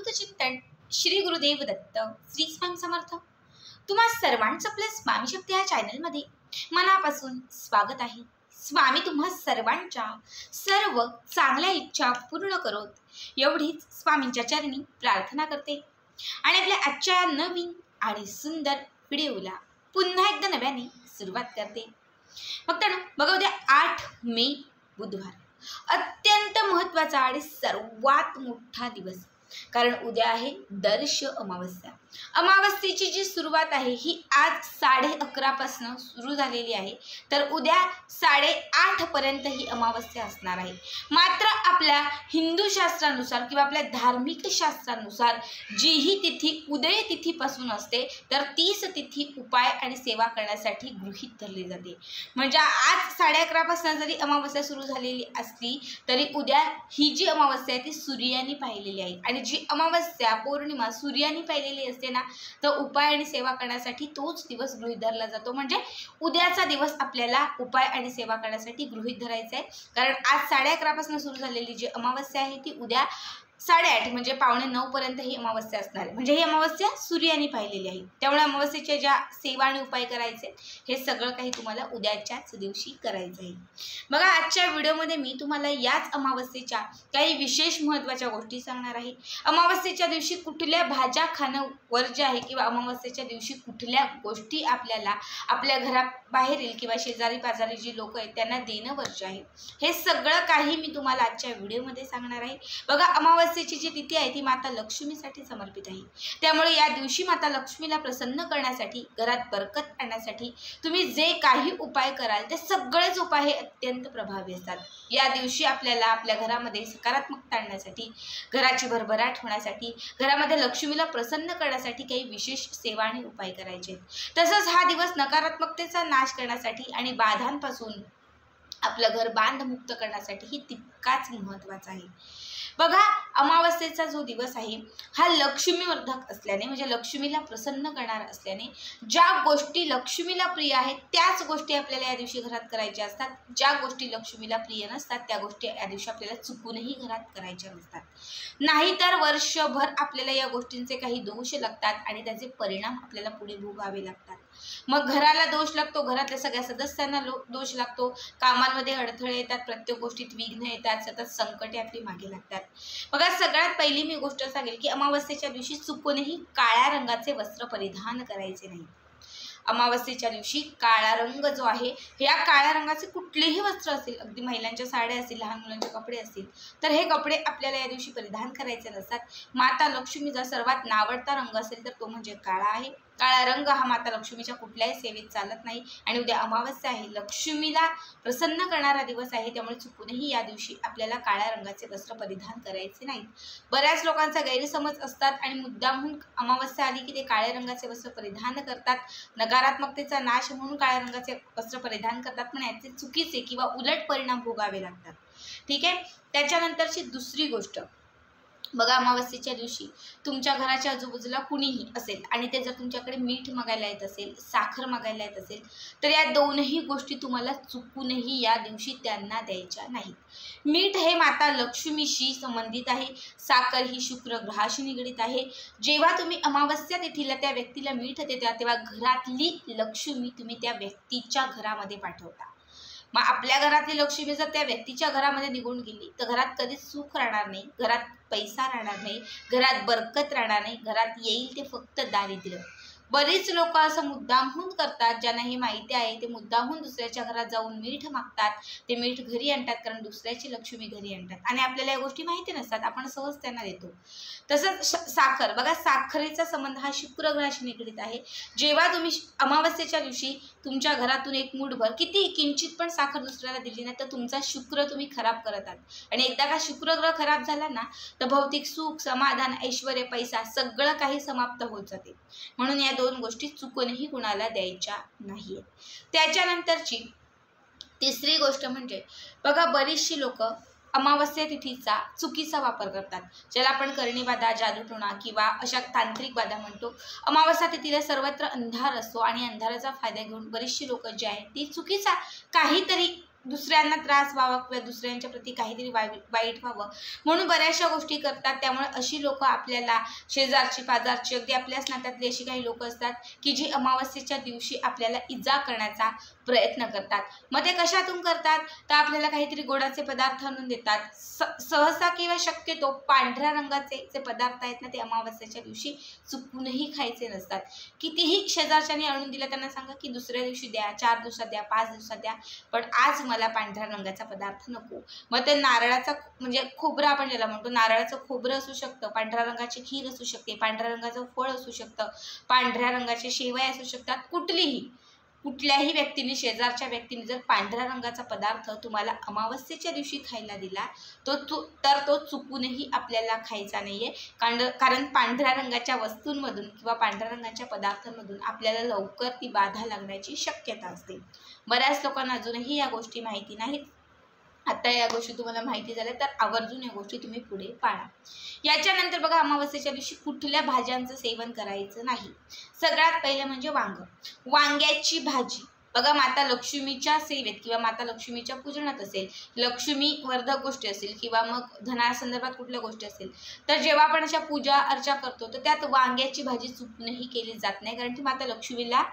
अवधूत चिंतन श्री गुरुदेव दत्त श्री स्वामी समर्थ। तुम्हा सर्वांचं आपल्या स्वामी शक्ती या चॅनलमध्ये मनापासून स्वागत आहे। स्वामी तुम्हा सर्वांच्या सर्व चांगल्या इच्छा पूर्ण करोत एवढीच स्वामींच्या चरणी प्रार्थना करते आणि आपल्या आजच्या नवीन आणि सुंदर व्हिडिओला पुन्हा एकदा नव्याने सुरुवात करते। फक्त बघा, उद्या 8 मे बुधवार अत्यंत महत्त्वाचा आणि सर्वात मोठा दिवस, कारण उद्या आहे दर्श अमावस्या। अमावस्येची जी सुरुवात आहे ही आज 11:30 पासून सुरू झालेली आहे, तर उद्या 8:30 पर्यंत ही अमावस्या असणार आहे। मात्र आपल्या हिंदू शास्त्रानुसार किंवा आपल्या धार्मिक शास्त्रानुसार जी ही तिथी उदय तिथीपासून असते, तर तीच तिथी उपाय आणि सेवा करण्यासाठी गृहीत धरली जाते। म्हणजे आज 11:30 पासून जरी अमावस्या सुरू झालेली असली तरी उद्या ही जी अमावस्या आहे ती सूर्याने पाहिलेली आहे, आणि जी अमावस्या पौर्णिमा सूर्याने पाहिलेली असते ना, तर उपाय आणि सेवा करण्यासाठी तोच दिवस गृहीत धरला जातो। म्हणजे उद्याचा दिवस आपल्याला उपाय आणि सेवा करण्यासाठी गृहीत धरायचा आहे, कारण आज 11:30 पासून सुरू झालेली जी अमावस्या आहे ती उद्या 8:30 म्हणजे 8:45 पर्यंत ही अमावस्या असणार आहे। म्हणजे ही अमावस्या सूर्याने पाहिलेली आहे, त्यामुळे अमावस्येच्या ज्या सेवा आणि उपाय करायचे हे सगळं काही तुम्हाला उद्याच्याच दिवशी करायचं आहे। बघा, आजच्या व्हिडिओमध्ये मी तुम्हाला याच अमावस्येच्या काही विशेष महत्त्वाच्या गोष्टी सांगणार आहे। अमावस्येच्या दिवशी कुठल्या भाज्या खाणं वर्ज्य आहे, किंवा अमावस्येच्या दिवशी कुठल्या गोष्टी आपल्याला आपल्या घराबाहेरील किंवा शेजारी पाजारी जी लोक आहेत त्यांना देणं वर्ज्य आहे, हे सगळं काही मी तुम्हाला आजच्या व्हिडिओमध्ये सांगणार आहे। बघा, अमावस्येची जी तिथी आहे ती माता लक्ष्मीसाठी समर्पित आहे, त्यामुळे या दिवशी माता लक्ष्मीला प्रसन्न करण्यासाठी, घरात बरकत आणण्यासाठी तुम्ही जे काही उपाय कराल ते सगळेच उपाय हे अत्यंत प्रभावी असतात। या दिवशी आपल्याला आपल्या घरामध्ये सकारात्मकता आणण्यासाठी, घराची भरभराट होण्यासाठी, घरामध्ये लक्ष्मीला प्रसन्न करण्यासाठी काही विशेष सेवा आणि उपाय करायचे आहेत। तसंच हा दिवस नकारात्मकतेचा नाश करण्यासाठी आणि बाधांपासून आपलं घर बांधमुक्त करण्यासाठीही तितकाच महत्त्वाचा आहे। बघा, अमावस्येचा जो दिवस आहे हा लक्ष्मीवर्धक असल्याने, म्हणजे लक्ष्मीला प्रसन्न करणारा असल्याने, ज्या गोष्टी लक्ष्मीला प्रिय आहेत त्याच गोष्टी आपल्याला या दिवशी घरात करायच्या असतात। ज्या गोष्टी लक्ष्मीला प्रिय नसतात त्या गोष्टी या दिवशी आपल्याला चुकूनही घरात करायच्या नसतात, नाहीतर वर्षभर आपल्याला या गोष्टींचे काही दोष लागतात आणि त्याचे परिणाम आपल्याला पुढे भोगावे लागतात। मग घराला दोष लागतो, घरातल्या सगळ्या सदस्यांना दोष लागतो, कामांमध्ये अडथळे येतात, प्रत्येक गोष्टीत विघ्न येतात, सतत संकटे आपली मागे लागतात। बघा, सगळ्यात पहिली मी गोष्ट सांगेल की अमावस्येच्या दिवशी चुकूनही काळ्या रंगाचे वस्त्र परिधान करायचे नाही। अमावस्येच्या दिवशी काळा रंग जो आहे, या काळ्या रंगाचे कुठलेही वस्त्र असतील, अगदी महिलांच्या साड्या असतील, लहान मुलांचे कपडे असतील, तर हे कपडे आपल्याला या दिवशी परिधान करायचे नसतात। माता लक्ष्मीचा सर्वात नावडता रंग असेल तर तो म्हणजे काळा आहे। काळा रंग हा माता लक्ष्मीच्या कुठल्याही सेवेत चालत नाही, आणि उद्या अमावस्या आहे, लक्ष्मीला प्रसन्न करणारा दिवस आहे, त्यामुळे चुकूनही या दिवशी आपल्याला काळ्या रंगाचे वस्त्र परिधान करायचे नाहीत। बऱ्याच लोकांचा गैरसमज असतात आणि मुद्दामहून अमावस्या आली की ते काळ्या रंगाचे वस्त्र परिधान करतात, नकारात्मकतेचा नाश म्हणून काळ्या रंगाचे वस्त्र परिधान करतात, पण याचे चुकीचे किंवा उलट परिणाम भोगावे लागतात। ठीक आहे, त्याच्यानंतरची दुसरी गोष्ट बघा, अमावस्येच्या दिवशी तुमच्या घराच्या आजूबाजूला कुणीही असेल आणि ते जर तुमच्याकडे मीठ मागायला येत असेल, साखर मागायला येत असेल, तर या दोनही गोष्टी तुम्हाला चुकूनही या दिवशी त्यांना द्यायच्या नाहीत। मीठ हे माता लक्ष्मीशी संबंधित आहे, साखर ही शुक्र ग्रहाशी निगडीत आहे। जेव्हा तुम्ही अमावस्या तिथीला त्या व्यक्तीला मीठ देता तेव्हा घरातली लक्ष्मी तुम्ही त्या व्यक्तीच्या घरामध्ये पाठवता। मग आपल्या घरातली लक्ष्मी जर त्या व्यक्तीच्या घरामध्ये निघून गेली तर घरात कधीच सुख राहणार नाही, घरात पैसा राहणार नाही, घरात बरकत राहणार नाही, घरात येईल ते फक्त दारिद्र्य। बरेच लोक असं मुद्दामहून करतात, ज्यांना हे माहिती आहे ते मुद्दामहून दुसऱ्याच्या घरात जाऊन मीठ मागतात, ते मीठ घरी आणतात, कारण दुसऱ्याची लक्ष्मी घरी आणतात, आणि आपल्याला या गोष्टी माहिती नसतात, आपण सहज त्यांना देतो। तसंच साखर, बघा, साखरेचा संबंध हा शुक्र ग्रहाशी निगडीत आहे। जेव्हा तुम्ही अमावस्येच्या दिवशी तुमच्या घरातून एक मूठभर, किती किंचित पण साखर दुसऱ्याला दिली ना, तर तुमचा शुक्र तुम्ही खराब करत आहात, आणि एकदा का शुक्र ग्रह खराब झाला ना तर भौतिक सुख, समाधान, ऐश्वर्य, पैसा सगळं काही समाप्त होत जाते। म्हणून या दोन गोष्टी चुकूनही कुणाला द्यायच्या नाहीत। त्याच्यानंतरची तिसरी गोष्ट म्हणजे बघा, बरीचशी लोक अमावस्या तिथीचा चुकीचा वापर करतात, ज्याला आपण करणीबाधा, जादूटोणा किंवा अशा तांत्रिक बाधा म्हणतो। अमावस्या तिथीला सर्वत्र अंधार असतो आणि अंधाराचा फायदा घेऊन बरीचशी लोक जी आहेत ती चुकीचा काहीतरी दुसऱ्यांना त्रास व्हावा किंवा दुसऱ्यांच्या प्रती काहीतरी वाईट व्हावं म्हणून बऱ्याचशा गोष्टी करतात। त्यामुळे अशी लोक आपल्याला शेजारची पाजारची अगदी आपल्याच नात्यातली अशी काही लोक असतात की जी अमावस्येच्या दिवशी आपल्याला इजा करण्याचा प्रयत्न करतात। मग ते कशातून करतात तर आपल्याला काहीतरी गोडाचे पदार्थ आणून देतात। सहसा किंवा शक्यतो पांढऱ्या रंगाचे जे पदार्थ आहेत ना ते अमावस्येच्या दिवशी चुकूनही खायचे नसतात। कितीही शेजारच्याने आणून दिलं त्यांना सांगा की दुसऱ्या दिवशी द्या, 4 दिवसात द्या, 5 दिवसात द्या, पण आज मला पांढऱ्या रंगाचा पदार्थ नको। मग ते नारळाचा म्हणजे खोबरं आपण ज्याला म्हणतो, नारळाचं खोबरं असू शकतं, पांढऱ्या रंगाची खीर असू शकते, पांढऱ्या रंगाचं फळ असू शकतं, पांढऱ्या रंगाचे शेवया असू शकतात। कुठल्याही व्यक्तीने शेजारच्या व्यक्तीने जर पांढऱ्या रंगाचा पदार्थ तुम्हाला अमावस्येच्या दिवशी खायला दिला तर तो चुकूनही आपल्याला खायचा नाहीये। कारण पांढऱ्या रंगाच्या वस्तूंमधून किंवा पांढऱ्या रंगाच्या पदार्थांमधून आपल्याला लवकर ती बाधा लागण्याची शक्यता असते। बऱ्याच लोकांना अजूनही या गोष्टी माहिती नाहीत। आता या गोष्टी तुम्हाला माहिती झाल्या तर आवर्जून या गोष्टी तुम्ही पुढे पाळा। याच्यानंतर बघा अमावस्येच्या दिवशी कुठल्या भाज्यांचं सेवन करायचं नाही। सगळ्यात पहिलं म्हणजे वांग्याची भाजी। बघा माता लक्ष्मीच्या सेवेत किंवा माता लक्ष्मीच्या पूजनात असेल, लक्ष्मी वर्धक गोष्टी असेल किंवा मग धनासंदर्भात कुठल्या गोष्टी असेल तर जेव्हा आपण अशा पूजा अर्चा करतो तर त्यात वांग्याची भाजी चुकूनही केली जात नाही। कारण ती माता लक्ष्मीला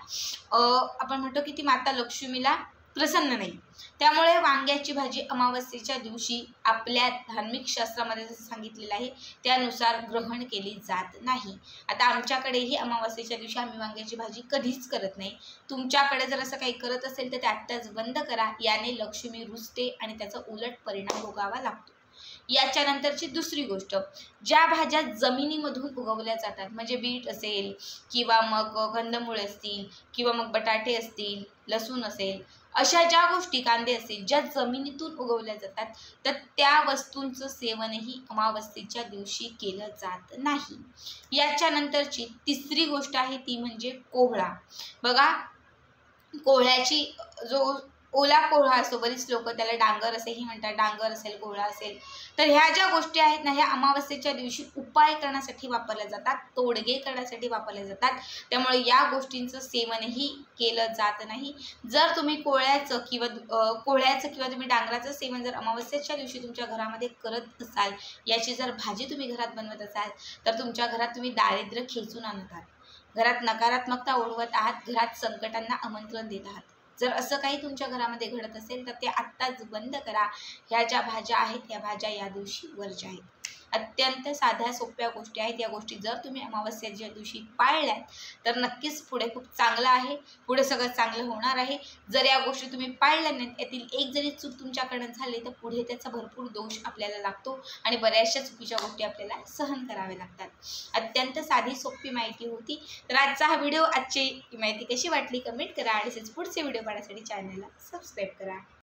आपण म्हणतो की ती माता लक्ष्मीला प्रसन्न नाही। त्यामुळे वांग्याची भाजी अमावस्येच्या दिवशी आपल्या धार्मिक शास्त्रामध्ये जसं सांगितलेलं आहे त्यानुसार ग्रहण केली जात नाही। आता आमच्याकडेही अमावस्येच्या दिवशी आम्ही वांग्याची भाजी कधीच करत नाही। तुमच्याकडे जर असं काही करत असेल तर ते आत्ताच बंद करा, याने लक्ष्मी रुजते आणि त्याचा उलट परिणाम भोगावा लागतो। याच्यानंतरची दुसरी गोष्ट, ज्या भाज्या जमिनीमधून उगवल्या जातात म्हणजे बीट असेल किंवा मग कंदमुळे असतील किंवा मग बटाटे असतील, लसूण असेल, अशा ज्या गोष्टी, कांदे असतील, ज्या जमिनीतून उगवल्या जातात तर त्या वस्तूंचं सेवनही अमावस्येच्या दिवशी केलं जात नाही। याच्यानंतरची तिसरी गोष्ट आहे ती म्हणजे कोहळा। बघा कोहळ्याची जो ओला कोहळा असतो, बरीच लोक त्याला डांगर असेही म्हणतात, डांगर असेल कोहळा असेल, तर ह्या ज्या गोष्टी आहेत ना ह्या अमावस्येच्या दिवशी उपाय करण्यासाठी वापरल्या जातात, तोडगे करण्यासाठी वापरल्या जातात। त्यामुळे या गोष्टींचं सेवनही केलं जात नाही। जर तुम्ही कोहळ्याचं किंवा तुम्ही डांगराचं सेवन जर अमावस्येच्या दिवशी तुमच्या घरामध्ये करत असाल, याची जर भाजी तुम्ही घरात बनवत असाल तर तुमच्या घरात तुम्ही दारिद्र्य खेचून आणत आहात, घरात नकारात्मकता ओढवत आहात, घरात संकटांना आमंत्रण देत आहात। जर असं काही तुमच्या घरामध्ये घडत असेल तर ते आत्ताच बंद करा। ह्या ज्या भाज्या आहेत या भाज्या या दिवशी वर्ज्य आहेत। अत्यंत साध्या सोप्या गोष्टी आहेत। या गोष्टी जर तुम्ही अमावस्येच्या दिवशी पाळल्यात तर नक्कीच पुढे खूप चांगलं आहे, पुढे सगळं चांगलं होणार आहे। जर या गोष्टी तुम्ही पाळल्या नाहीत, यातील एक जरी चूक तुमच्याकडून झाली तर पुढे त्याचा भरपूर दोष आपल्याला लागतो आणि बऱ्याचशा चुकीच्या गोष्टी आपल्याला सहन कराव्या लागतात। अत्यंत साधी सोपी माहिती होती। तर आजचा हा व्हिडिओ, आजची माहिती कशी वाटली कमेंट करा आणि पुढचे व्हिडिओ पाहण्यासाठी चॅनलला सबस्क्राईब करा।